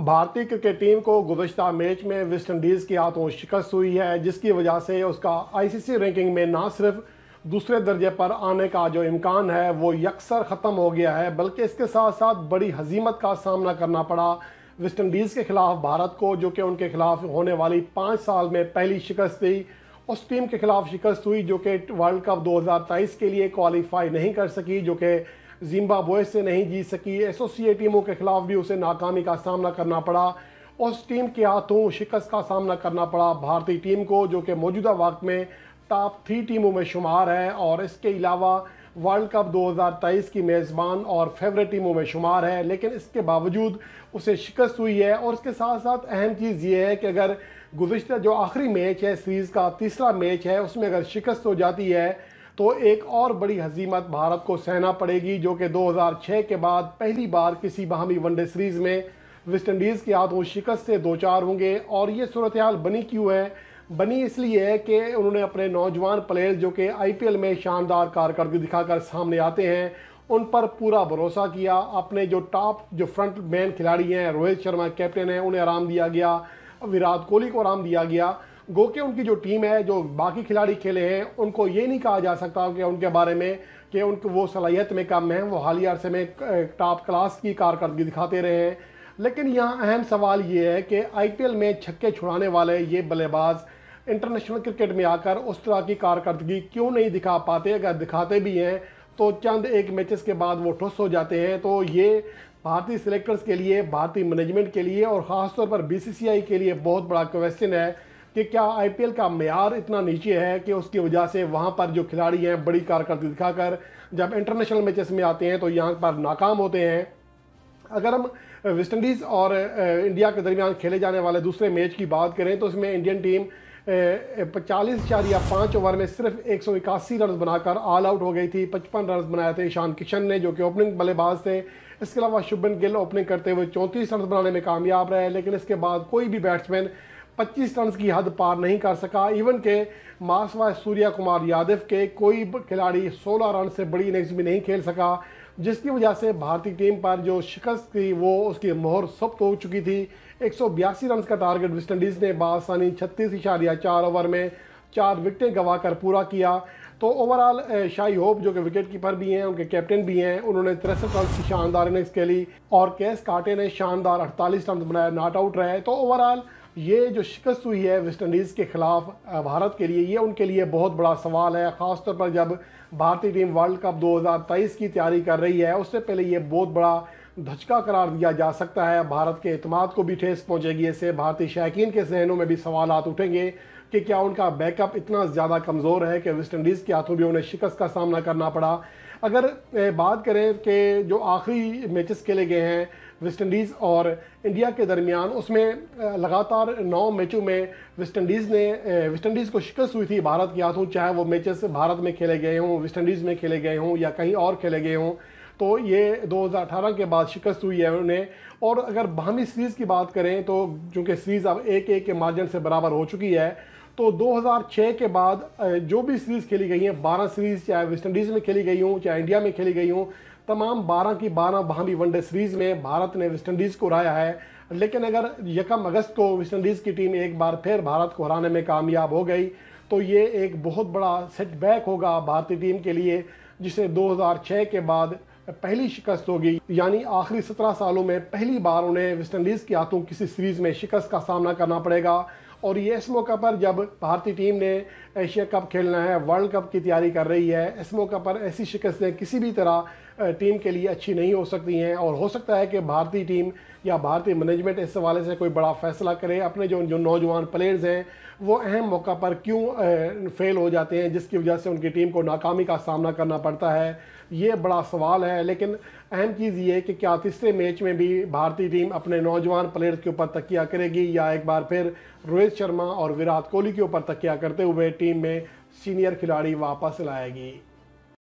भारतीय cricket team को गुज़श्ता match में वेस्ट इंडीज़ के हाथों शिकस्त हुई है, जिसकी वजह से उसका आईसीसी रैंकिंग में ना सिर्फ दूसरे दर्जे पर आने का जो इम्कान है वो यकसर ख़त्म हो गया है, बल्कि इसके साथ साथ बड़ी हजीमत का सामना करना पड़ा वेस्ट इंडीज़ के ख़िलाफ़ भारत को, जो कि उनके खिलाफ होने वाली 5 साल में पहली शिकस्त थी। उस टीम के खिलाफ शिकस्त हुई जो कि वर्ल्ड कप 2023 के लिए क्वालिफाई नहीं कर सकी, जो कि जिम्बाब्वे से नहीं जीत सकी। एसोसिएट टीमों के खिलाफ भी उसे नाकामी का सामना करना पड़ा। उस टीम के हाथों शिकस्त का सामना करना पड़ा भारतीय टीम को, जो कि मौजूदा वक्त में टॉप 3 टीमों में शुमार है और इसके अलावा वर्ल्ड कप 2023 की मेज़बान और फेवरेट टीमों में शुमार है। लेकिन इसके बावजूद उसे शिकस्त हुई है। और इसके साथ साथ अहम चीज़ ये है कि अगर गुज़श्ता जो आखिरी मैच है, सीरीज़ का तीसरा मैच है, उसमें अगर शिकस्त हो जाती है तो एक और बड़ी हजीमत भारत को सहना पड़ेगी, जो कि 2006 के बाद पहली बार किसी बाहमी वनडे सीरीज़ में वेस्ट इंडीज़ के हाथों शिकस्त से दो चार होंगे। और ये सूरत हाल बनी क्यों है? बनी इसलिए है कि उन्होंने अपने नौजवान प्लेयर्स जो कि आईपीएल में शानदार कारकर्दगी दिखाकर सामने आते हैं, उन पर पूरा भरोसा किया। अपने जो टॉप जो फ्रंट मैन खिलाड़ी हैं, रोहित शर्मा कैप्टन हैं, उन्हें आराम दिया गया, विराट कोहली को आराम दिया गया। गो के उनकी जो टीम है, जो बाकी खिलाड़ी खेले हैं, उनको ये नहीं कहा जा सकता कि उनके बारे में कि उनको वो सलाहियत में कम है, वो हालिया अरसे में टॉप क्लास की कारकर्दगी दिखाते रहे हैं। लेकिन यहाँ अहम सवाल ये है कि आईपीएल में छक्के छुड़ाने वाले ये बल्लेबाज इंटरनेशनल क्रिकेट में आकर उस तरह की कारकर्दगी क्यों नहीं दिखा पाते? अगर दिखाते भी हैं तो चंद एक मैचेस के बाद वो ठुस हो जाते हैं। तो ये भारतीय सिलेक्टर्स के लिए, भारतीय मैनेजमेंट के लिए और ख़ासतौर पर बीसीसीआई के लिए बहुत बड़ा क्वेश्चन है कि क्या आईपीएल का मेयार इतना नीचे है कि उसकी वजह से वहाँ पर जो खिलाड़ी हैं बड़ी कारकर्दगी दिखाकर जब इंटरनेशनल मैचेस में आते हैं तो यहाँ पर नाकाम होते हैं। अगर हम वेस्ट इंडीज़ और इंडिया के दरमियान खेले जाने वाले दूसरे मैच की बात करें तो इसमें इंडियन टीम 45.5 ओवर में सिर्फ 181 रन बनाकर ऑल आउट हो गई थी। 55 रन बनाए थे ईशान किशन ने, जो कि ओपनिंग बल्लेबाज थे। इसके अलावा शुभमन गिल ओपनिंग करते हुए 34 रन बनाने में कामयाब रहे, लेकिन इसके बाद कोई भी बैट्समैन 25 रन की हद पार नहीं कर सका। इवन के मासवा सूर्या कुमार यादव के कोई खिलाड़ी 16 रन से बड़ी इनिंग्स भी नहीं खेल सका, जिसकी वजह से भारतीय टीम पर जो शिकस्त थी वो उसकी मोहर सख्त हो चुकी थी। 182 रन का टारगेट वेस्ट इंडीज़ ने बासानी 36.4 ओवर में 4 विकेटें गंवाकर पूरा किया। तो ओवरऑल शाही होप जो कि विकेट कीपर भी हैं, उनके कैप्टन भी हैं, उन्होंने 63 रन की शानदार इनिंग्स खेली और केस काटे ने शानदार 48 रन बनाया, नॉट आउट रहे। तो ओवरऑल ये जो शिकस्त हुई है वेस्ट इंडीज़ के खिलाफ भारत के लिए, ये उनके लिए बहुत बड़ा सवाल है, ख़ासतौर पर जब भारतीय टीम वर्ल्ड कप 2023 की तैयारी कर रही है। उससे पहले ये बहुत बड़ा धचका करार दिया जा सकता है, भारत के एतमाद को भी ठेस पहुंचेगी। इससे भारतीय शायकीन के जहनों में भी सवालात उठेंगे कि क्या उनका बैकअप इतना ज़्यादा कमज़ोर है कि वेस्ट इंडीज़ के हाथों भी उन्हें शिकस्त का सामना करना पड़ा। अगर बात करें कि जो आखिरी मैचेस खेले गए हैं वेस्ट इंडीज़ और इंडिया के दरमियान, उसमें लगातार 9 मैचों में वेस्ट इंडीज़ को शिकस्त हुई थी भारत के हाथों, चाहे वो मैचेस भारत में खेले गए हों, वेस्ट इंडीज़ में खेले गए हों या कहीं और खेले गए हों। तो ये 2018 के बाद शिकस्त हुई है उन्हें। और अगर बाहमी सीरीज़ की बात करें तो चूँकि सीरीज़ अब 1-1 के मार्जिन से बराबर हो चुकी है, तो 2006 के बाद जो भी सीरीज़ खेली गई हैं, 12 सीरीज़ चाहे वेस्ट इंडीज़ में खेली गई हों चाहे इंडिया में खेली गई हों, तमाम 12 की 12 बाहमी वनडे सीरीज़ में भारत ने वेस्ट इंडीज़ को हराया है। लेकिन अगर 1 अगस्त को वेस्ट इंडीज़ की टीम एक बार फिर भारत को हराने में कामयाब हो गई तो ये एक बहुत बड़ा सेटबैक होगा भारतीय टीम के लिए, जिसे 2006 के बाद पहली शिकस्त होगी। यानी आखिरी 17 सालों में पहली बार उन्हें वेस्ट इंडीज़ के हाथों किसी सीरीज़ में शिकस्त का सामना करना पड़ेगा। और ये इस मौका पर जब भारतीय टीम ने एशिया कप खेलना है, वर्ल्ड कप की तैयारी कर रही है, इस मौका पर ऐसी शिकस्तें किसी भी तरह टीम के लिए अच्छी नहीं हो सकती हैं। और हो सकता है कि भारतीय टीम या भारतीय मैनेजमेंट इस हवाले से कोई बड़ा फैसला करे। अपने जो नौजवान प्लेयर्स हैं वो अहम मौका पर क्यों फेल हो जाते हैं, जिसकी वजह से उनकी टीम को नाकामी का सामना करना पड़ता है, ये बड़ा सवाल है। लेकिन अहम चीज़ ये है कि क्या तीसरे मैच में भी भारतीय टीम अपने नौजवान प्लेयर्स के ऊपर तकिया करेगी या एक बार फिर रोहित शर्मा और विराट कोहली के ऊपर तकिया करते हुए टीम में सीनियर खिलाड़ी वापस लाएगी।